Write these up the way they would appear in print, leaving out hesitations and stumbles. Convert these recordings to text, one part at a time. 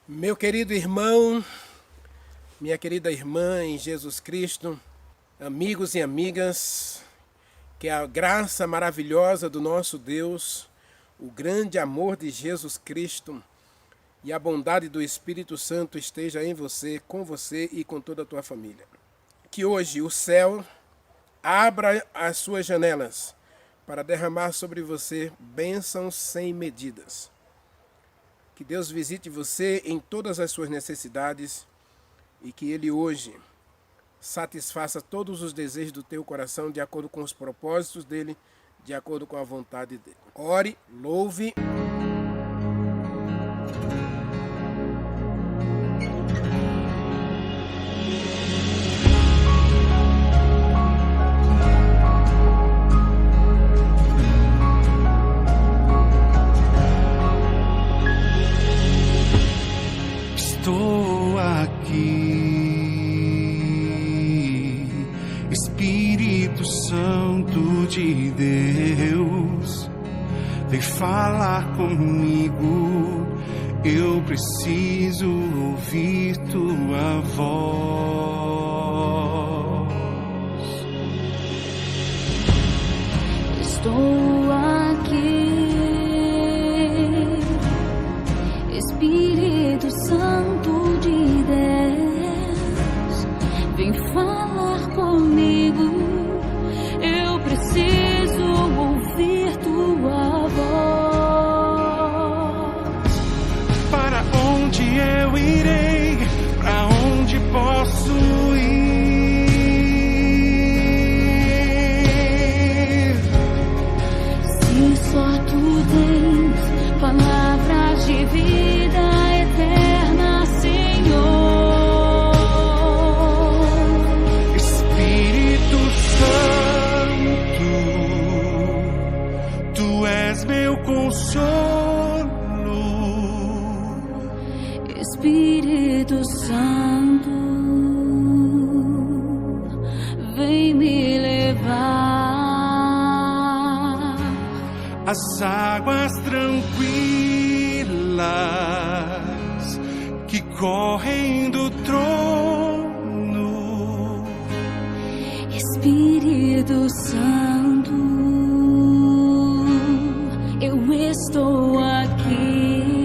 Meu querido irmão, minha querida irmã em Jesus Cristo, amigos e amigas, que a graça maravilhosa do nosso Deus, o grande amor de Jesus Cristo e a bondade do Espírito Santo esteja em você, com você e com toda a tua família. Que hoje o céu abra as suas janelas para derramar sobre você bênçãos sem medidas. Que Deus visite você em todas as suas necessidades e que Ele hoje satisfaça todos os desejos do teu coração de acordo com os propósitos dEle, de acordo com a vontade dEle. Ore, louve. Estou aqui, Espírito Santo de Deus, vem falar comigo, eu preciso ouvir tua voz. Estou aqui, Espírito Santo de Deus, vem falar comigo, eu preciso ouvir tua voz. Para onde eu irei? Para onde posso ir? Se só tu tens palavras de vida eterna, Senhor. Espírito Santo, tu és meu consolo. Espírito Santo, vem me levar As águas tranquilas que correm do trono. Espírito Santo, eu estou aqui.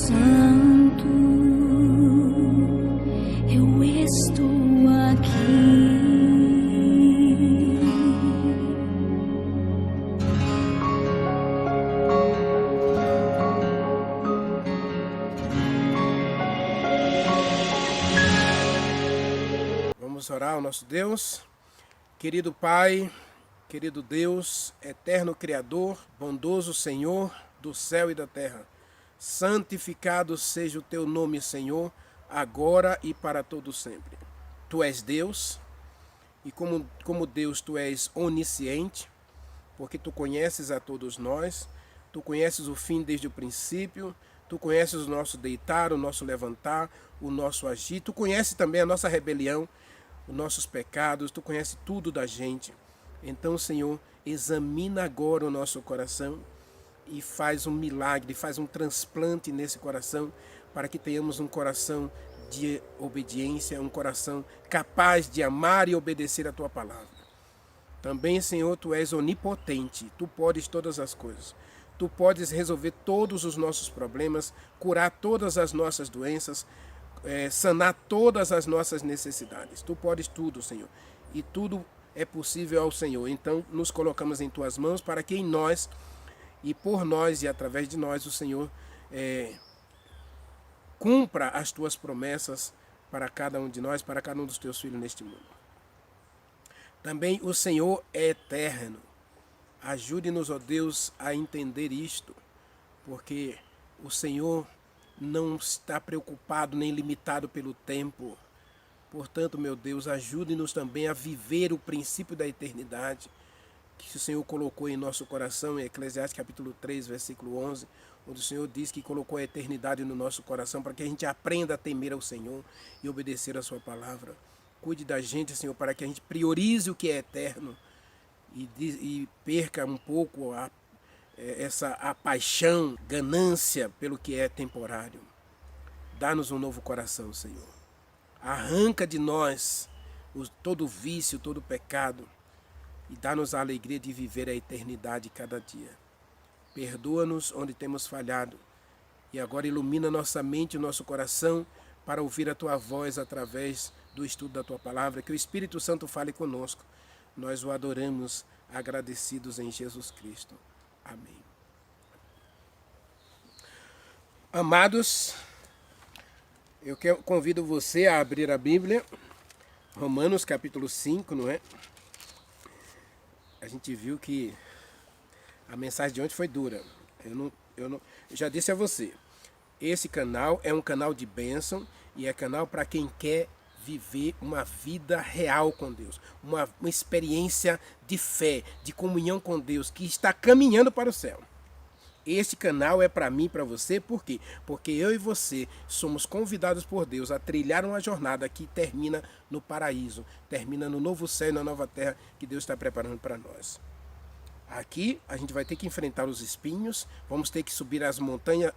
Santo, eu estou aqui. Vamos orar ao nosso Deus. Querido Pai, querido Deus, eterno Criador, bondoso Senhor do céu e da terra, santificado seja o teu nome, Senhor, agora e para todo sempre. Tu és Deus, e como Deus tu és onisciente, porque tu conheces a todos nós, tu conheces o fim desde o princípio, tu conheces o nosso deitar, o nosso levantar, o nosso agir, tu conheces também a nossa rebelião, os nossos pecados, tu conheces tudo da gente. Então, Senhor, examina agora o nosso coração e faz um milagre, faz um transplante nesse coração, para que tenhamos um coração de obediência, um coração capaz de amar e obedecer a tua palavra. Também, Senhor, tu és onipotente, tu podes todas as coisas. Tu podes resolver todos os nossos problemas, curar todas as nossas doenças, sanar todas as nossas necessidades. Tu podes tudo, Senhor, e tudo é possível ao Senhor. Então nos colocamos em tuas mãos, para que em nós e por nós e através de nós o Senhor cumpra as tuas promessas para cada um de nós, para cada um dos teus filhos neste mundo. Também o Senhor é eterno. Ajude-nos, ó Deus, a entender isto, porque o Senhor não está preocupado nem limitado pelo tempo. Portanto, meu Deus, ajude-nos também a viver o princípio da eternidade que o Senhor colocou em nosso coração, em Eclesiastes capítulo 3, versículo 11, onde o Senhor diz que colocou a eternidade no nosso coração, para que a gente aprenda a temer ao Senhor e obedecer a sua palavra. Cuide da gente, Senhor, para que a gente priorize o que é eterno e perca um pouco a paixão, ganância pelo que é temporário. Dá-nos um novo coração, Senhor. Arranca de nós todo vício, todo pecado, e dá-nos a alegria de viver a eternidade cada dia. Perdoa-nos onde temos falhado, e agora ilumina nossa mente e nosso coração para ouvir a tua voz através do estudo da tua palavra. Que o Espírito Santo fale conosco. Nós o adoramos, agradecidos em Jesus Cristo. Amém. Amados, eu convido você a abrir a Bíblia, Romanos capítulo 5, não é? A gente viu que a mensagem de ontem foi dura. Eu já disse a você, esse canal é um canal de bênção e é canal para quem quer viver uma vida real com Deus, uma experiência de fé, de comunhão com Deus, que está caminhando para o céu. Este canal é para mim e para você, por quê? Porque eu e você somos convidados por Deus a trilhar uma jornada que termina no paraíso, termina no novo céu e na nova terra que Deus está preparando para nós. Aqui a gente vai ter que enfrentar os espinhos, vamos ter que subir a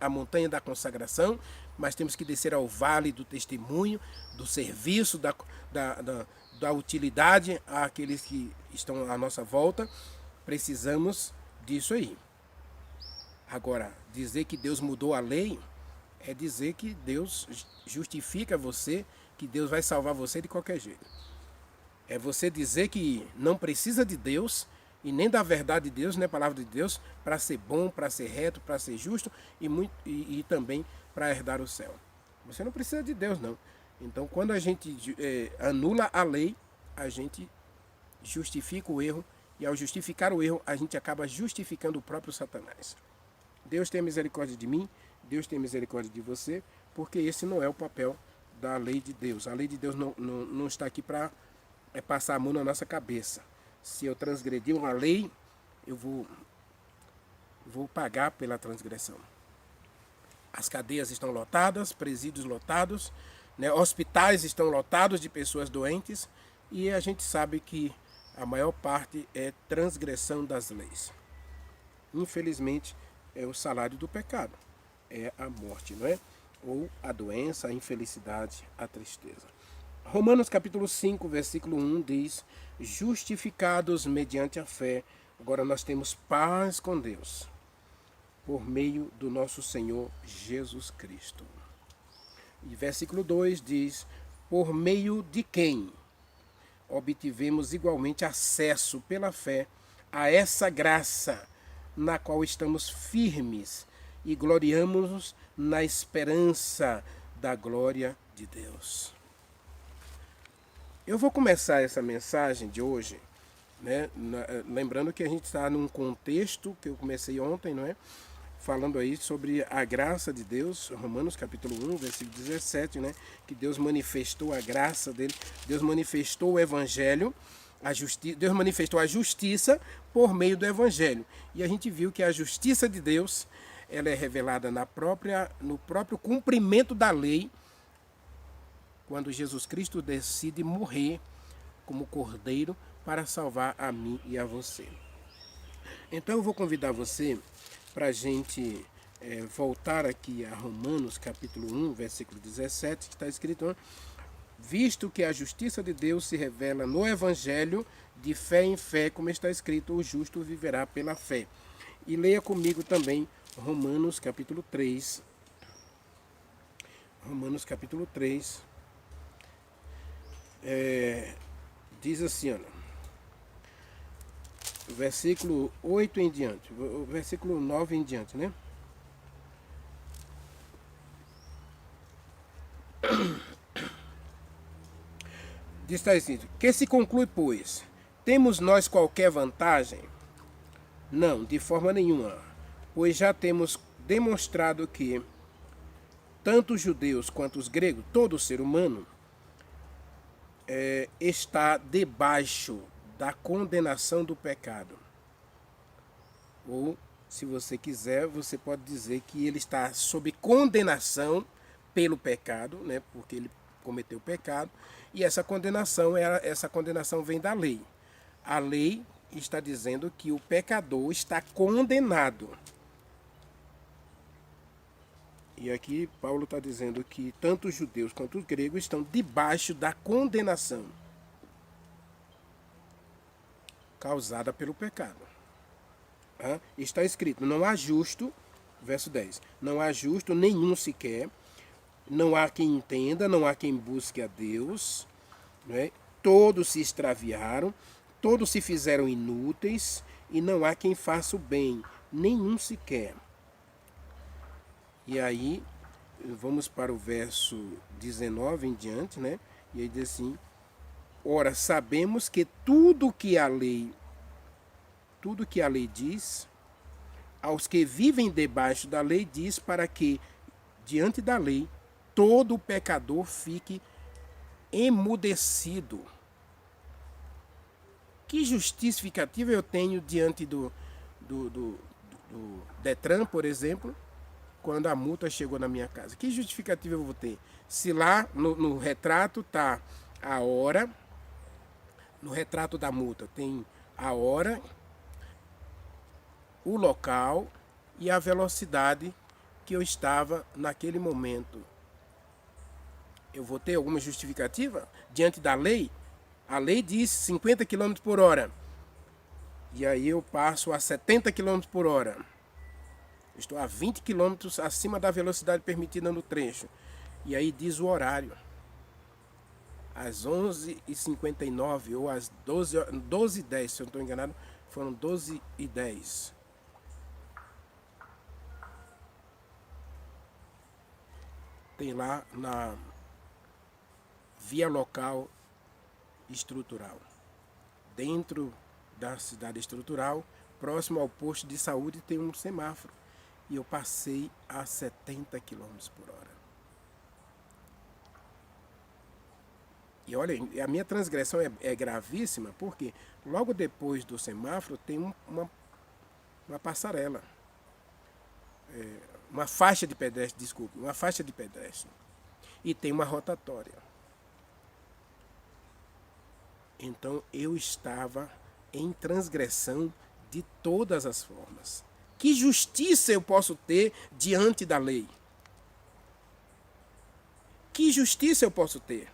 montanha da consagração, mas temos que descer ao vale do testemunho, do serviço, da utilidade àqueles que estão à nossa volta. Precisamos disso aí. Agora, dizer que Deus mudou a lei é dizer que Deus justifica você, que Deus vai salvar você de qualquer jeito. É você dizer que não precisa de Deus e nem da verdade de Deus, nem da palavra de Deus, para ser bom, para ser reto, para ser justo e também para herdar o céu. Você não precisa de Deus, não. Então, quando a gente anula a lei, a gente justifica o erro, e ao justificar o erro, a gente acaba justificando o próprio Satanás. Deus tem misericórdia de mim, Deus tem misericórdia de você, porque esse não é o papel da lei de Deus. A lei de Deus não está aqui para passar a mão na nossa cabeça. Se eu transgredir uma lei, eu vou pagar pela transgressão. As cadeias estão lotadas, presídios lotados, né? Hospitais estão lotados de pessoas doentes, e a gente sabe que a maior parte é transgressão das leis. Infelizmente, é o salário do pecado, é a morte, não é? Ou a doença, a infelicidade, a tristeza. Romanos capítulo 5, versículo 1 diz: justificados mediante a fé, agora nós temos paz com Deus. por meio do nosso Senhor Jesus Cristo. E versículo 2 diz: por meio de quem obtivemos igualmente acesso pela fé a essa graça na qual estamos firmes e gloriamos na esperança da glória de Deus. Eu vou começar essa mensagem de hoje, né, lembrando que a gente está num contexto que eu comecei ontem, não é? Falando aí sobre a graça de Deus, Romanos capítulo 1, versículo 17, né? Que Deus manifestou a graça dele, Deus manifestou o evangelho, Deus manifestou a justiça por meio do evangelho. E a gente viu que a justiça de Deus, ela é revelada no próprio cumprimento da lei, quando Jesus Cristo decide morrer como cordeiro para salvar a mim e a você. Então eu vou convidar você para a gente voltar aqui a Romanos capítulo 1, versículo 17, que está escrito: visto que a justiça de Deus se revela no Evangelho, de fé em fé, como está escrito, o justo viverá pela fé. E leia comigo também Romanos capítulo 3. Romanos capítulo 3. Diz assim, olha, versículo 8 em diante, o versículo 9 em diante, né? Diz, está escrito: que se conclui, pois? Temos nós qualquer vantagem? Não, de forma nenhuma, pois já temos demonstrado que tanto os judeus quanto os gregos, todo ser humano, está debaixo da condenação do pecado. Ou, se você quiser, você pode dizer que ele está sob condenação pelo pecado, né? Porque ele cometeu pecado, e essa condenação vem da lei. A lei está dizendo que o pecador está condenado. E aqui Paulo está dizendo que tanto os judeus quanto os gregos estão debaixo da condenação causada pelo pecado. Está escrito: não há justo, verso 10, não há justo nenhum sequer, não há quem entenda, não há quem busque a Deus, né? Todos se extraviaram, todos se fizeram inúteis, e não há quem faça o bem, nenhum sequer. E aí, vamos para o verso 19 em diante, né? E aí diz assim: ora, sabemos que tudo que a lei diz, aos que vivem debaixo da lei diz, para que, diante da lei, todo pecador fique emudecido. Que justificativa eu tenho diante do Detran, por exemplo, quando a multa chegou na minha casa? Que justificativa eu vou ter? Se lá no retrato está a hora, no retrato da multa tem a hora, o local e a velocidade que eu estava naquele momento. Eu vou ter alguma justificativa diante da lei? A lei diz 50 km por hora. E aí eu passo a 70 km por hora. Estou a 20 km acima da velocidade permitida no trecho. E aí diz o horário. Às 11h59 ou às 12h10, se eu não estou enganado, foram 12h10. Tem lá na via local estrutural. Dentro da cidade estrutural, próximo ao posto de saúde, tem um semáforo. E eu passei a 70 km por hora. E olha, a minha transgressão é gravíssima, porque logo depois do semáforo tem uma passarela. Uma faixa de pedestre, desculpe, uma faixa de pedestre. E tem uma rotatória. Então eu estava em transgressão de todas as formas. Que justiça eu posso ter diante da lei? Que justiça eu posso ter?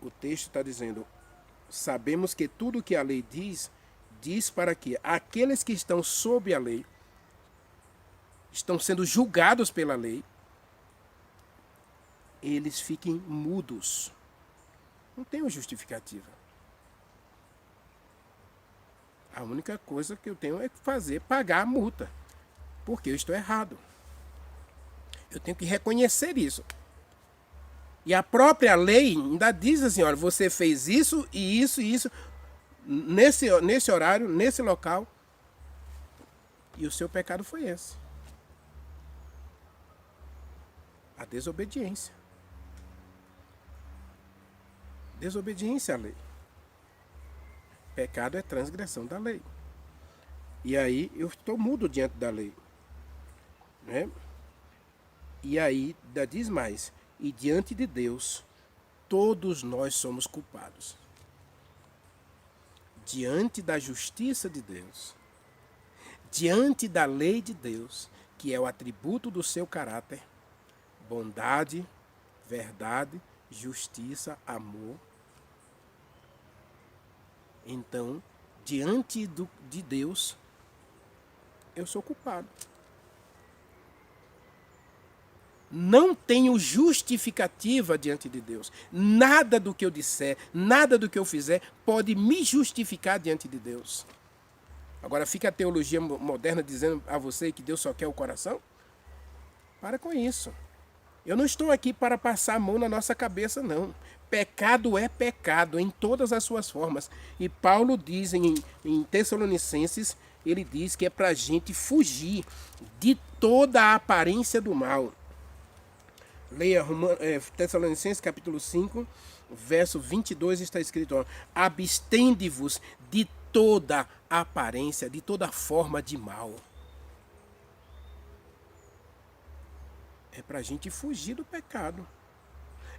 O texto está dizendo: sabemos que tudo que a lei diz diz para que aqueles que estão sob a lei, estão sendo julgados pela lei, eles fiquem mudos. Não tem justificativa. A única coisa que eu tenho é fazer, pagar a multa. Porque eu estou errado. Eu tenho que reconhecer isso. E a própria lei ainda diz assim, olha, você fez isso e isso e isso, nesse horário, nesse local, e o seu pecado foi esse. A desobediência. Desobediência à lei. Pecado é transgressão da lei. E aí eu estou mudo diante da lei. Né? E aí ainda diz mais, e diante de Deus, todos nós somos culpados. Diante da justiça de Deus, diante da lei de Deus, que é o atributo do seu caráter, bondade, verdade, justiça, amor. Então, diante de Deus, eu sou culpado. Não tenho justificativa diante de Deus. Nada do que eu disser, nada do que eu fizer pode me justificar diante de Deus. Agora fica a teologia moderna dizendo a você que Deus só quer o coração? Para com isso. Eu não estou aqui para passar a mão na nossa cabeça, não. Pecado é pecado em todas as suas formas. E Paulo diz em Tessalonicenses, ele diz que é para a gente fugir de toda a aparência do mal. Leia Tessalonicenses capítulo 5, verso 22, está escrito, abstende-vos de toda aparência, de toda forma de mal. É para a gente fugir do pecado.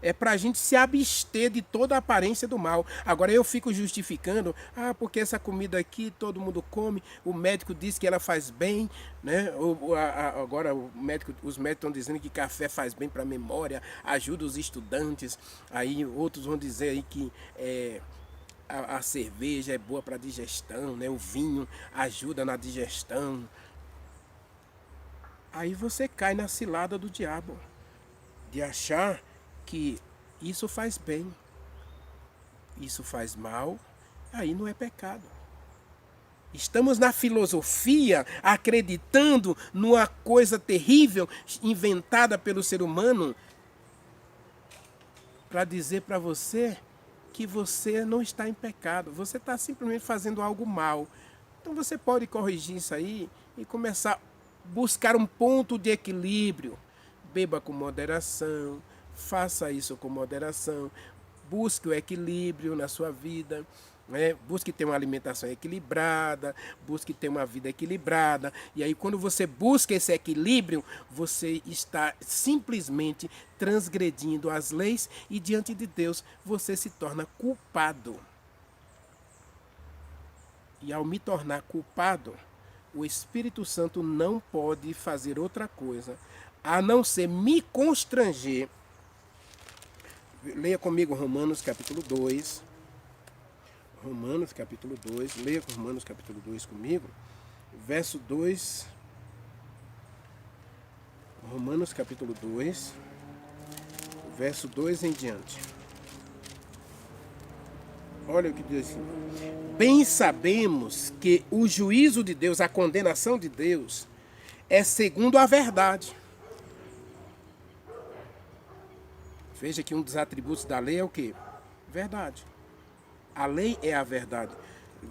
É para a gente se abster de toda a aparência do mal. Agora eu fico justificando, porque essa comida aqui todo mundo come, o médico diz que ela faz bem, né? Agora os médicos estão dizendo que café faz bem para a memória, ajuda os estudantes, aí outros vão dizer aí que a cerveja é boa para a digestão, né? O vinho ajuda na digestão. Aí você cai na cilada do diabo, de achar que isso faz bem, isso faz mal, aí não é pecado. Estamos na filosofia acreditando numa coisa terrível inventada pelo ser humano para dizer para você que você não está em pecado, você está simplesmente fazendo algo mal. Então você pode corrigir isso aí e começar a buscar um ponto de equilíbrio. Beba com moderação, faça isso com moderação, busque o equilíbrio na sua vida, né? Busque ter uma alimentação equilibrada, busque ter uma vida equilibrada, e aí quando você busca esse equilíbrio, você está simplesmente transgredindo as leis e diante de Deus você se torna culpado. E ao me tornar culpado, o Espírito Santo não pode fazer outra coisa a não ser me constranger. Leia comigo Romanos capítulo 2. Romanos capítulo 2. Leia Romanos capítulo 2 comigo. Verso 2. Romanos capítulo 2. Verso 2 em diante. Olha o que diz assim. Bem sabemos que o juízo de Deus, a condenação de Deus, é segundo a verdade. Veja que um dos atributos da lei é o quê? Verdade. A lei é a verdade.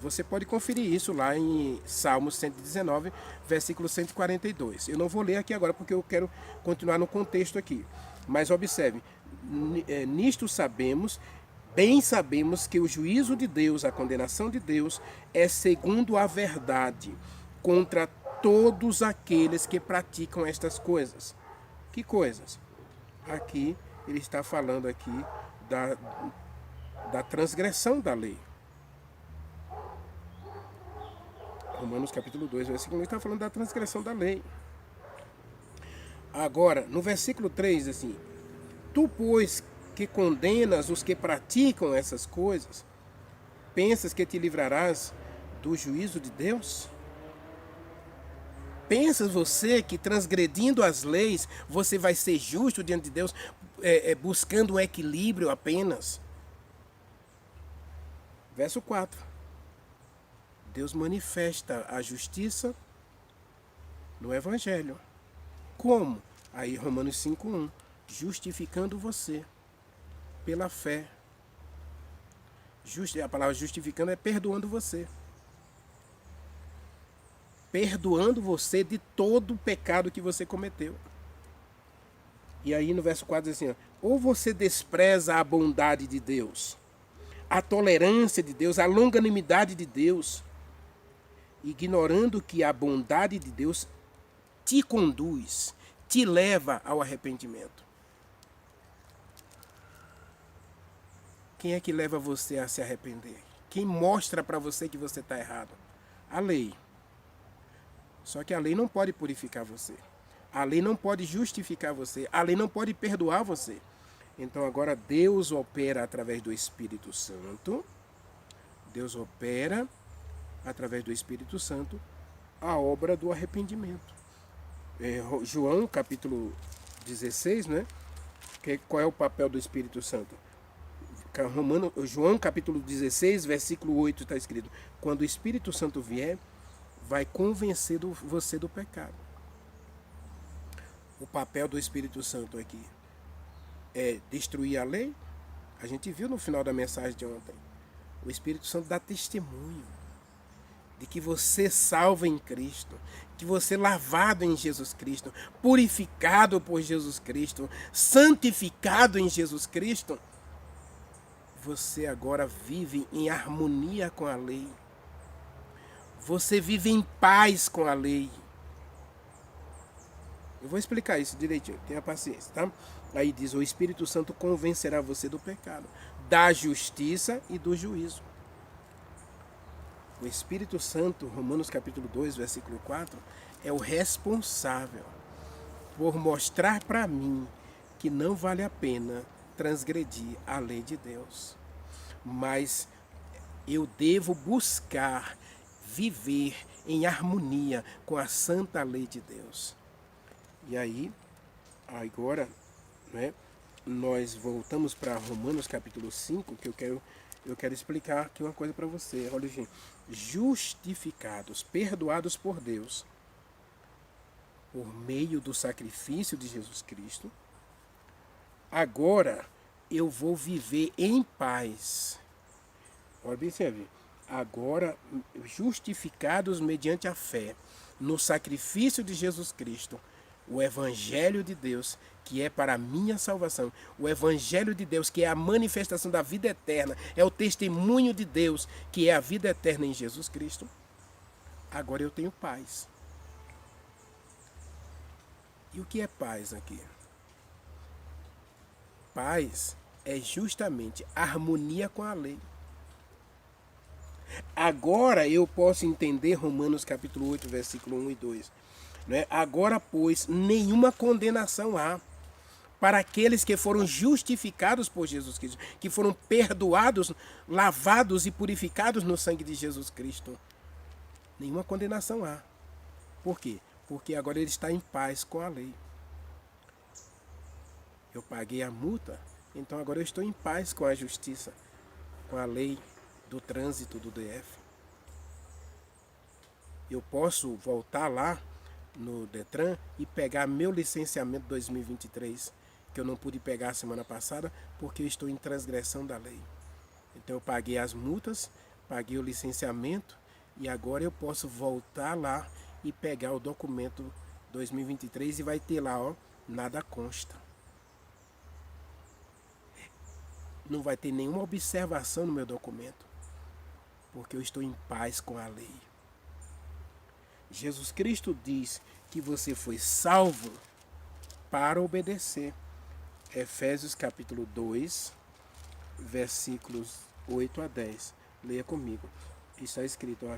Você pode conferir isso lá em Salmos 119, versículo 142. Eu não vou ler aqui agora porque eu quero continuar no contexto aqui. Mas observe, nisto sabemos, bem sabemos que o juízo de Deus, a condenação de Deus, é segundo a verdade contra todos aqueles que praticam estas coisas. Que coisas? Aqui ele está falando aqui da transgressão da lei. Romanos capítulo 2, versículo 1, está falando da transgressão da lei. Agora, no versículo 3, assim, tu, pois, que condenas os que praticam essas coisas, pensas que te livrarás do juízo de Deus? Pensa você que transgredindo as leis, você vai ser justo diante de Deus, buscando um equilíbrio apenas? Verso 4. Deus manifesta a justiça no Evangelho. Como? Aí Romanos 5:1. Justificando você pela fé. A palavra justificando é perdoando você. Perdoando você de todo o pecado que você cometeu. E aí no verso 4 diz assim, ou você despreza a bondade de Deus, a tolerância de Deus, a longanimidade de Deus, ignorando que a bondade de Deus te conduz, te leva ao arrependimento. Quem é que leva você a se arrepender? Quem mostra para você que você está errado? A lei. Só que a lei não pode purificar você. A lei não pode justificar você. A lei não pode perdoar você. Então agora Deus opera através do Espírito Santo. Deus opera através do Espírito Santo a obra do arrependimento. João capítulo 16, né? Qual é o papel do Espírito Santo? João capítulo 16, versículo 8 está escrito: quando o Espírito Santo vier, vai convencer você do pecado. O papel do Espírito Santo aqui é destruir a lei. A gente viu no final da mensagem de ontem. O Espírito Santo dá testemunho de que você é salvo em Cristo, que você é lavado em Jesus Cristo, purificado por Jesus Cristo, santificado em Jesus Cristo. Você agora vive em harmonia com a lei. Você vive em paz com a lei. Eu vou explicar isso direitinho, tenha paciência, tá? Aí diz, o Espírito Santo convencerá você do pecado, da justiça e do juízo. O Espírito Santo, Romanos capítulo 2, versículo 4, é o responsável por mostrar para mim que não vale a pena transgredir a lei de Deus. Mas eu devo buscar viver em harmonia com a santa lei de Deus. E aí, agora, né, nós voltamos para Romanos capítulo 5, que eu quero explicar aqui uma coisa para você. Olha, gente, justificados, perdoados por Deus, por meio do sacrifício de Jesus Cristo, agora eu vou viver em paz. Olha bem, você vê. Agora, justificados mediante a fé no sacrifício de Jesus Cristo, o Evangelho de Deus, que é para a minha salvação, o Evangelho de Deus, que é a manifestação da vida eterna, é o testemunho de Deus, que é a vida eterna em Jesus Cristo, agora eu tenho paz. E o que é paz aqui? Paz é justamente harmonia com a lei. Agora eu posso entender Romanos capítulo 8, versículo 1 e 2. Né? Agora, pois, nenhuma condenação há para aqueles que foram justificados por Jesus Cristo, que foram perdoados, lavados e purificados no sangue de Jesus Cristo. Nenhuma condenação há. Por quê? Porque agora ele está em paz com a lei. Eu paguei a multa, então agora eu estou em paz com a justiça, com a lei do trânsito do DF. Eu posso voltar lá no Detran e pegar meu licenciamento 2023, que eu não pude pegar a semana passada, porque eu estou em transgressão da lei. Então eu paguei as multas, paguei o licenciamento, e agora eu posso voltar lá e pegar o documento 2023 e vai ter lá, ó, nada consta. Não vai ter nenhuma observação no meu documento, porque eu estou em paz com a lei. Jesus Cristo diz que você foi salvo para obedecer. Efésios capítulo 2, versículos 8 a 10. Leia comigo. Está escrito, ó,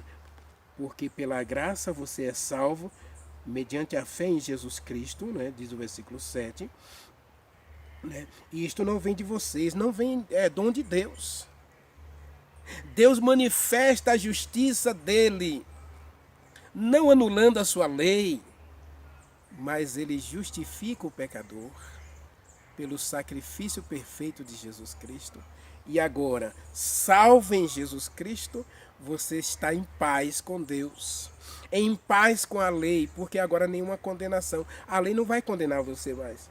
porque pela graça você é salvo, mediante a fé em Jesus Cristo, né, diz o versículo 7. Né, e isto não vem de vocês, não vem, é dom de Deus. Deus manifesta a justiça dele, não anulando a sua lei, mas ele justifica o pecador pelo sacrifício perfeito de Jesus Cristo. E agora, salvo em Jesus Cristo, você está em paz com Deus, em paz com a lei, porque agora nenhuma condenação. A lei não vai condenar você mais,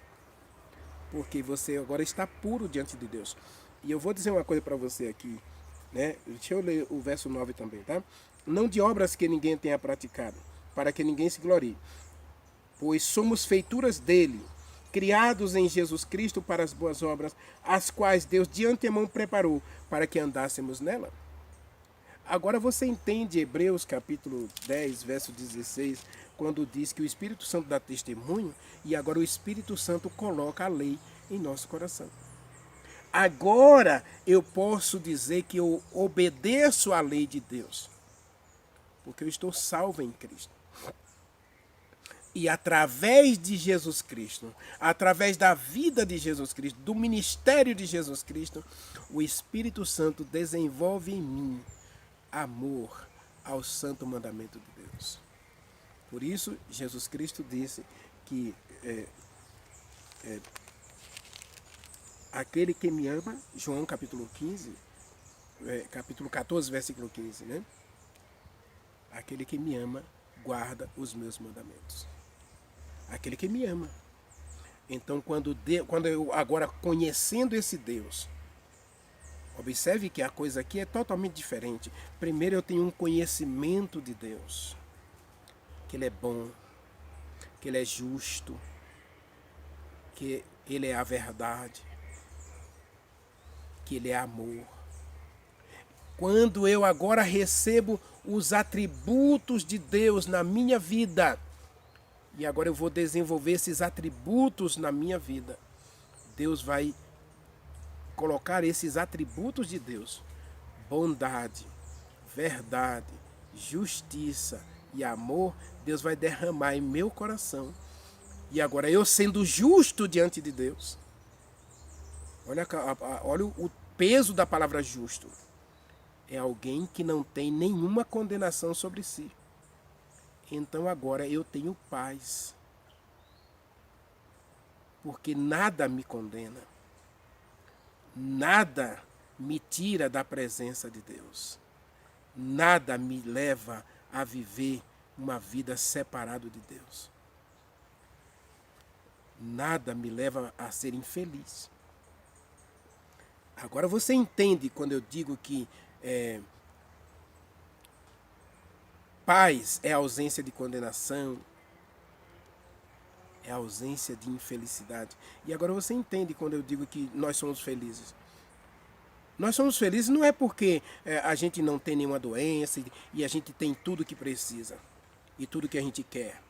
porque você agora está puro diante de Deus. E eu vou dizer uma coisa para você aqui, né? Deixa eu ler o verso 9 também, tá? Não de obras que ninguém tenha praticado, para que ninguém se glorie, pois somos feituras dele, criados em Jesus Cristo para as boas obras, as quais Deus de antemão preparou para que andássemos nela. Agora você entende Hebreus capítulo 10, verso 16, quando diz que o Espírito Santo dá testemunho e agora o Espírito Santo coloca a lei em nosso coração. Agora eu posso dizer que eu obedeço à lei de Deus, porque eu estou salvo em Cristo. E através de Jesus Cristo, através da vida de Jesus Cristo, do ministério de Jesus Cristo, o Espírito Santo desenvolve em mim amor ao santo mandamento de Deus. Por isso, Jesus Cristo disse que aquele que me ama, João capítulo 15, capítulo 14, versículo 15, né? Aquele que me ama, guarda os meus mandamentos. Aquele que me ama. Então, quando eu agora conhecendo esse Deus, observe que a coisa aqui é totalmente diferente. Primeiro eu tenho um conhecimento de Deus, que Ele é bom, que Ele é justo, que Ele é a verdade, que Ele é amor. Quando eu agora recebo os atributos de Deus na minha vida, e agora eu vou desenvolver esses atributos na minha vida, Deus vai colocar esses atributos de Deus, bondade, verdade, justiça e amor, Deus vai derramar em meu coração. E agora eu sendo justo diante de Deus, olha o peso da palavra justo. É alguém que não tem nenhuma condenação sobre si. Então agora eu tenho paz, porque nada me condena. Nada me tira da presença de Deus. Nada me leva a viver uma vida separado de Deus. Nada me leva a ser infeliz. Agora você entende quando eu digo que paz é ausência de condenação, é ausência de infelicidade. E agora você entende quando eu digo que nós somos felizes. Nós somos felizes não é porque a gente não tem nenhuma doença e a gente tem tudo que precisa e tudo que a gente quer.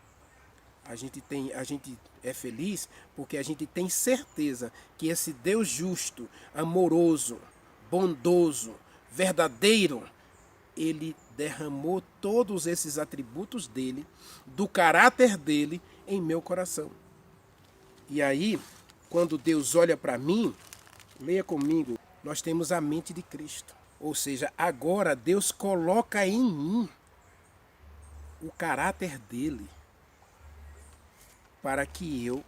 A gente é feliz porque a gente tem certeza que esse Deus justo, amoroso, bondoso, verdadeiro, Ele derramou todos esses atributos dele, do caráter dele, em meu coração. E aí, quando Deus olha para mim, leia comigo, nós temos a mente de Cristo. Ou seja, agora Deus coloca em mim o caráter dele, para que eu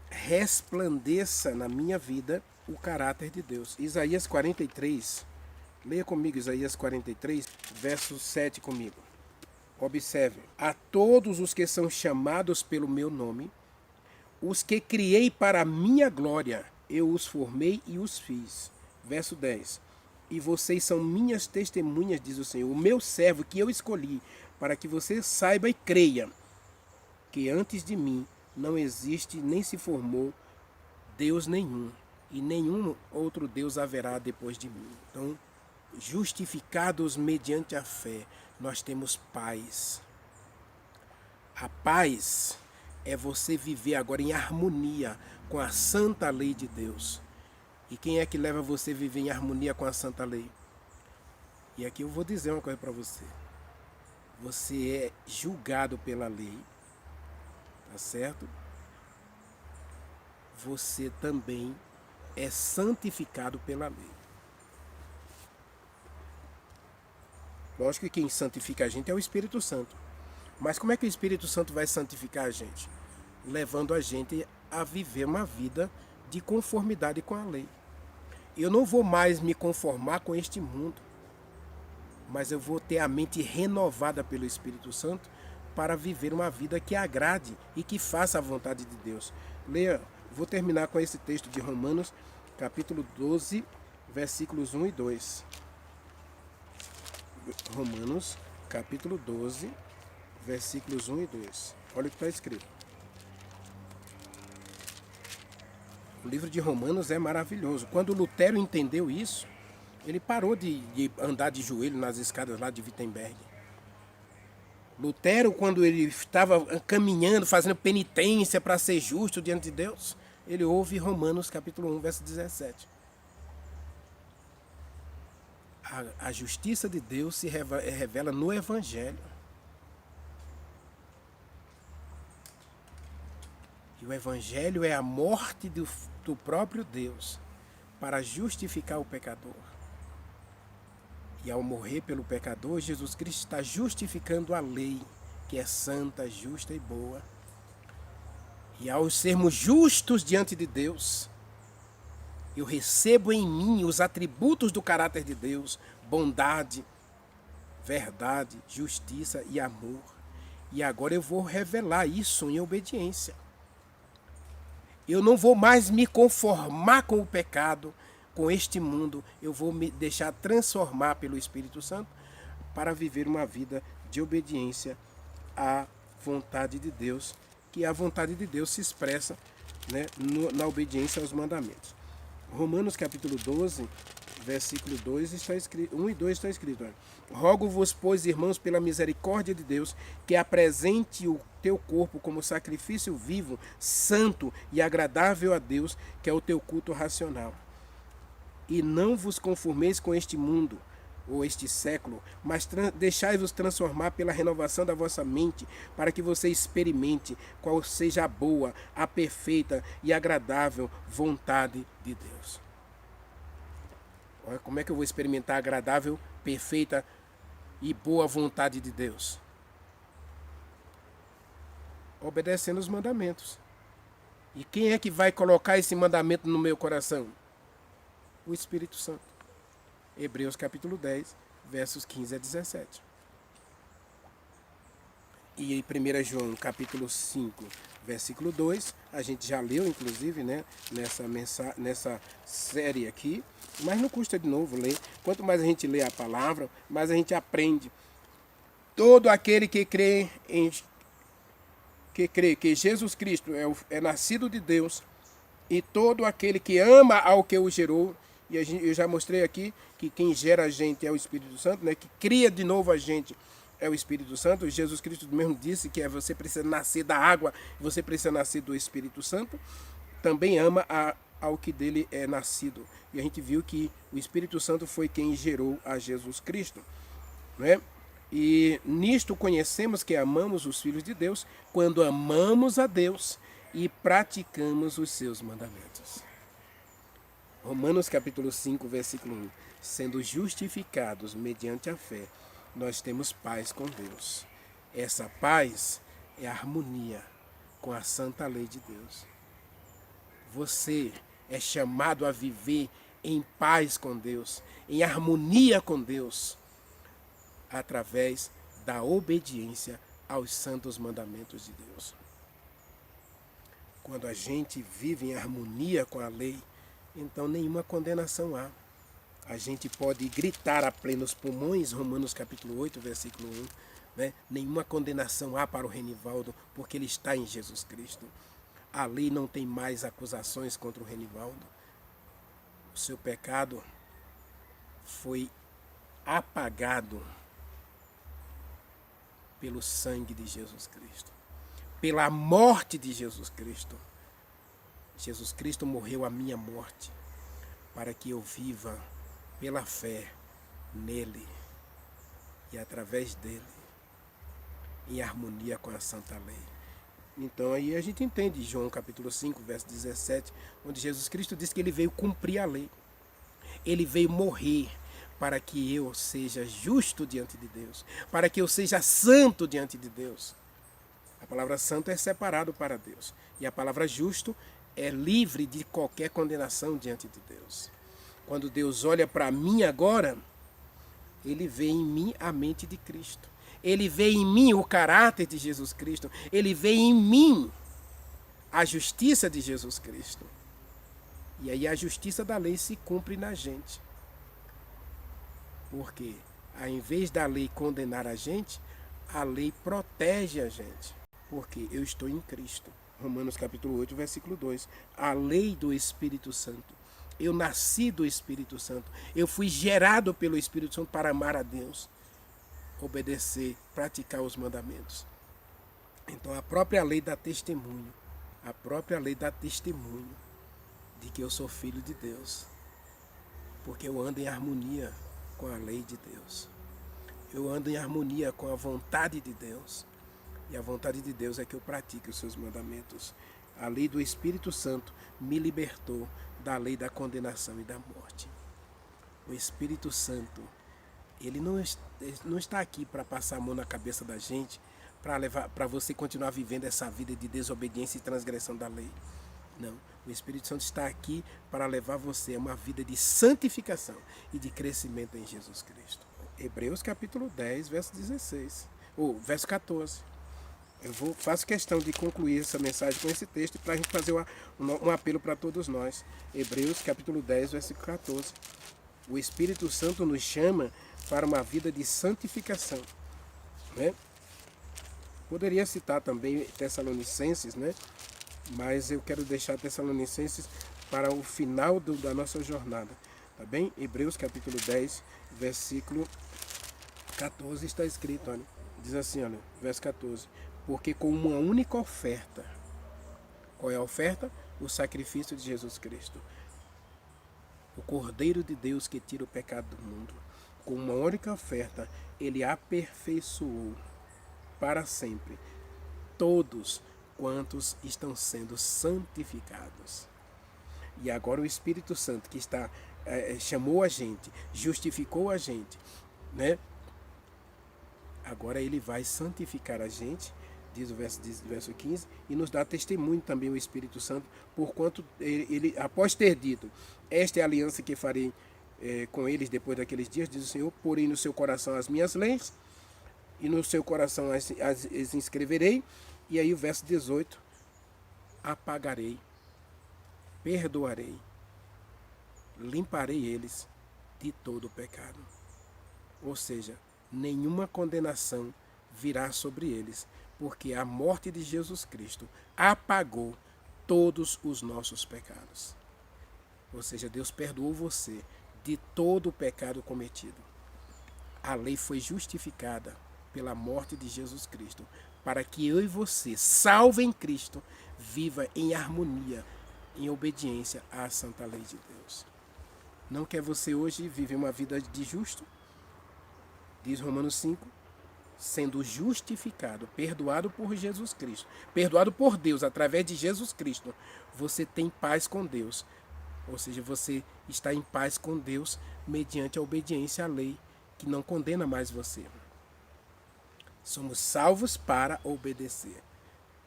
resplandeça na minha vida o caráter de Deus. Isaías 43, leia comigo Isaías 43, verso 7 comigo. Observe, a todos os que são chamados pelo meu nome, os que criei para a minha glória, eu os formei e os fiz. Verso 10, e vocês são minhas testemunhas, diz o Senhor, o meu servo que eu escolhi, para que você saiba e creia, que antes de mim não existe nem se formou Deus nenhum, e nenhum outro Deus haverá depois de mim. Então, justificados mediante a fé, nós temos paz. A paz é você viver agora em harmonia com a santa lei de Deus. E quem é que leva você a viver em harmonia com a santa lei? E aqui eu vou dizer uma coisa para você. Você é julgado pela lei, tá certo? Você também é santificado pela lei. Lógico que quem santifica a gente é o Espírito Santo. Mas como é que o Espírito Santo vai santificar a gente? Levando a gente a viver uma vida de conformidade com a lei. Eu não vou mais me conformar com este mundo, mas eu vou ter a mente renovada pelo Espírito Santo para viver uma vida que agrade e que faça a vontade de Deus. Leia, vou terminar com esse texto de Romanos, capítulo 12, versículos 1 e 2. Romanos, capítulo 12, versículos 1 e 2. Olha o que está escrito. O livro de Romanos é maravilhoso. Quando Lutero entendeu isso, ele parou de andar de joelho nas escadas lá de Wittenberg. Lutero, quando ele estava caminhando, fazendo penitência para ser justo diante de Deus, ele ouve Romanos capítulo 1, verso 17. A justiça de Deus se revela no Evangelho. E o Evangelho é a morte do próprio Deus para justificar o pecador. E ao morrer pelo pecador, Jesus Cristo está justificando a lei, que é santa, justa e boa. E ao sermos justos diante de Deus, eu recebo em mim os atributos do caráter de Deus: bondade, verdade, justiça e amor. E agora eu vou revelar isso em obediência. Eu não vou mais me conformar com o pecado, com este mundo. Eu vou me deixar transformar pelo Espírito Santo para viver uma vida de obediência à vontade de Deus, que a vontade de Deus se expressa, né, na obediência aos mandamentos. Romanos capítulo 12, versículo 2 está escrito, 1 e 2 está escrito: olha, rogo-vos, pois, irmãos, pela misericórdia de Deus, que apresente o teu corpo como sacrifício vivo, santo e agradável a Deus, que é o teu culto racional. E não vos conformeis com este mundo, ou este século, mas deixai-vos transformar pela renovação da vossa mente, para que você experimente qual seja a boa, a perfeita e agradável vontade de Deus. Olha, como é que eu vou experimentar a agradável, perfeita e boa vontade de Deus? Obedecendo os mandamentos. E quem é que vai colocar esse mandamento no meu coração? O Espírito Santo. Hebreus capítulo 10, versos 15 a 17. E em 1 João capítulo 5, versículo 2, a gente já leu, inclusive, né, nessa série aqui, mas não custa de novo ler. Quanto mais a gente lê a palavra, mais a gente aprende. Todo aquele que crê que Jesus Cristo é nascido de Deus, e todo aquele que ama ao que o gerou, e eu já mostrei aqui que quem gera a gente é o Espírito Santo, né? Que cria de novo a gente é o Espírito Santo. Jesus Cristo mesmo disse que você precisa nascer da água, você precisa nascer do Espírito Santo. Também ama ao que dele é nascido. E a gente viu que o Espírito Santo foi quem gerou a Jesus Cristo, né? E nisto conhecemos que amamos os filhos de Deus, quando amamos a Deus e praticamos os seus mandamentos. Romanos capítulo 5, versículo 1. Sendo justificados mediante a fé, nós temos paz com Deus. Essa paz é a harmonia com a santa lei de Deus. Você é chamado a viver em paz com Deus, em harmonia com Deus, através da obediência aos santos mandamentos de Deus. Quando a gente vive em harmonia com a lei, então nenhuma condenação há. A gente pode gritar a plenos pulmões, Romanos capítulo 8, versículo 1, né? Nenhuma condenação há para o Renivaldo, porque ele está em Jesus Cristo. A lei não tem mais acusações contra o Renivaldo. O seu pecado foi apagado pelo sangue de Jesus Cristo, pela morte de Jesus Cristo. Jesus Cristo morreu a minha morte para que eu viva pela fé nele e através dele, em harmonia com a santa lei. Então aí a gente entende João capítulo 5, verso 17, onde Jesus Cristo diz que ele veio cumprir a lei. Ele veio morrer para que eu seja justo diante de Deus, para que eu seja santo diante de Deus. A palavra santo é separado para Deus, e a palavra justo é livre de qualquer condenação diante de Deus. Quando Deus olha para mim agora, Ele vê em mim a mente de Cristo. Ele vê em mim o caráter de Jesus Cristo. Ele vê em mim a justiça de Jesus Cristo. E aí a justiça da lei se cumpre na gente. Porque, ao invés da lei condenar a gente, a lei protege a gente. Porque eu estou em Cristo. Romanos capítulo 8, versículo 2. A lei do Espírito Santo. Eu nasci do Espírito Santo. Eu fui gerado pelo Espírito Santo para amar a Deus, obedecer, praticar os mandamentos. Então a própria lei dá testemunho. A própria lei dá testemunho de que eu sou filho de Deus. Porque eu ando em harmonia com a lei de Deus. Eu ando em harmonia com a vontade de Deus. E a vontade de Deus é que eu pratique os seus mandamentos. A lei do Espírito Santo me libertou da lei da condenação e da morte. O Espírito Santo, ele não está aqui para passar a mão na cabeça da gente, para você continuar vivendo essa vida de desobediência e transgressão da lei. Não, o Espírito Santo está aqui para levar você a uma vida de santificação e de crescimento em Jesus Cristo. Hebreus capítulo 10, verso 16, ou verso 14. Faço questão de concluir essa mensagem com esse texto para a gente fazer um apelo para todos nós. Hebreus capítulo 10, versículo 14. O Espírito Santo nos chama para uma vida de santificação, né? Poderia citar também Tessalonicenses, né? Mas eu quero deixar Tessalonicenses para o final da nossa jornada, tá bem? Hebreus capítulo 10, versículo 14 está escrito, olha, diz assim, olha, verso 14. Porque com uma única oferta, qual é a oferta? O sacrifício de Jesus Cristo. O Cordeiro de Deus que tira o pecado do mundo. Com uma única oferta, Ele aperfeiçoou para sempre todos quantos estão sendo santificados. E agora o Espírito Santo que chamou a gente, justificou a gente, né? Agora Ele vai santificar a gente, diz o verso 15, e nos dá testemunho também o Espírito Santo, porquanto ele após ter dito, esta é a aliança que farei com eles depois daqueles dias, diz o Senhor, porém no seu coração as minhas leis, e no seu coração as inscreverei, e aí o verso 18, apagarei, perdoarei, limparei eles de todo o pecado. Ou seja, nenhuma condenação virá sobre eles, porque a morte de Jesus Cristo apagou todos os nossos pecados. Ou seja, Deus perdoou você de todo o pecado cometido. A lei foi justificada pela morte de Jesus Cristo, para que eu e você, salvo em Cristo, viva em harmonia, em obediência à santa lei de Deus. Não quer você hoje viver uma vida de justo? Diz Romanos 5, sendo justificado, perdoado por Jesus Cristo, perdoado por Deus através de Jesus Cristo, você tem paz com Deus. Ou seja, você está em paz com Deus mediante a obediência à lei que não condena mais você. Somos salvos para obedecer.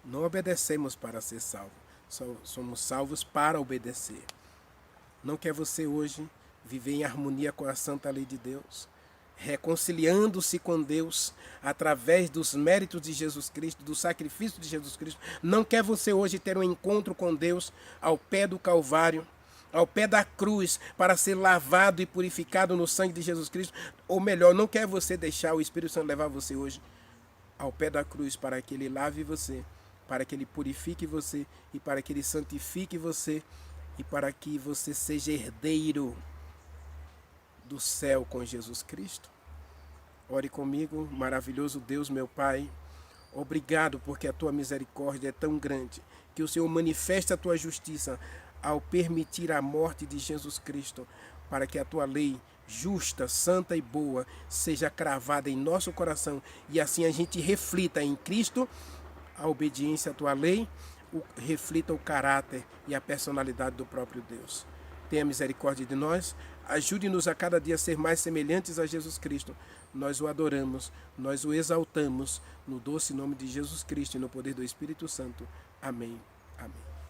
Não obedecemos para ser salvos. Somos salvos para obedecer. Não quer você hoje viver em harmonia com a santa lei de Deus? Reconciliando-se com Deus através dos méritos de Jesus Cristo, do sacrifício de Jesus Cristo. Não quer você hoje ter um encontro com Deus ao pé do Calvário, ao pé da cruz, para ser lavado e purificado no sangue de Jesus Cristo? Ou melhor, não quer você deixar o Espírito Santo levar você hoje ao pé da cruz para que Ele lave você, para que Ele purifique você e para que Ele santifique você e para que você seja herdeiro do céu com Jesus Cristo? Ore comigo, maravilhoso Deus, meu Pai. Obrigado porque a tua misericórdia é tão grande, que o Senhor manifeste a tua justiça ao permitir a morte de Jesus Cristo, para que a tua lei justa, santa e boa seja cravada em nosso coração e assim a gente reflita em Cristo a obediência à tua lei, reflita o caráter e a personalidade do próprio Deus. tenha misericórdia de nós, ajude-nos a cada dia a ser mais semelhantes a Jesus Cristo. Nós o adoramos, nós o exaltamos, no doce nome de Jesus Cristo e no poder do Espírito Santo. Amém. Amém.